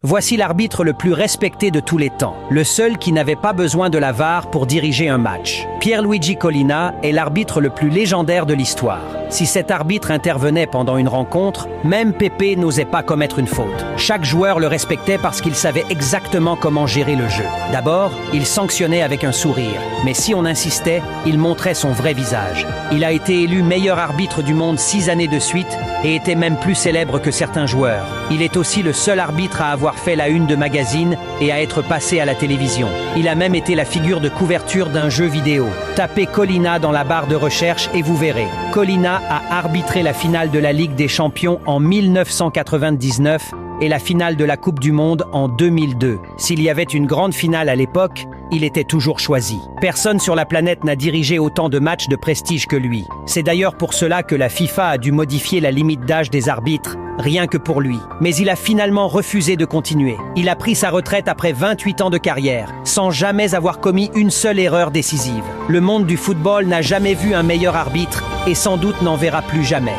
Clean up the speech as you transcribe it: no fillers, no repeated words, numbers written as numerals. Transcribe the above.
Voici l'arbitre le plus respecté de tous les temps, le seul qui n'avait pas besoin de la VAR pour diriger un match. Pierluigi Collina est l'arbitre le plus légendaire de l'histoire. Si cet arbitre intervenait pendant une rencontre, même Pepe n'osait pas commettre une faute. Chaque joueur le respectait parce qu'il savait exactement comment gérer le jeu. D'abord, il sanctionnait avec un sourire, mais si on insistait, il montrait son vrai visage. Il a été élu meilleur arbitre du monde 6 années de suite et était même plus célèbre que certains joueurs. Il est aussi le seul arbitre à avoir fait la une de magazine et à être passé à la télévision. Il a même été la figure de couverture d'un jeu vidéo. Tapez Collina dans la barre de recherche et vous verrez. Collina a arbitré la finale de la Ligue des Champions en 1999 et la finale de la Coupe du Monde en 2002. S'il y avait une grande finale à l'époque, il était toujours choisi. Personne sur la planète n'a dirigé autant de matchs de prestige que lui. C'est d'ailleurs pour cela que la FIFA a dû modifier la limite d'âge des arbitres, rien que pour lui. Mais il a finalement refusé de continuer. Il a pris sa retraite après 28 ans de carrière, sans jamais avoir commis une seule erreur décisive. Le monde du football n'a jamais vu un meilleur arbitre et sans doute n'en verra plus jamais.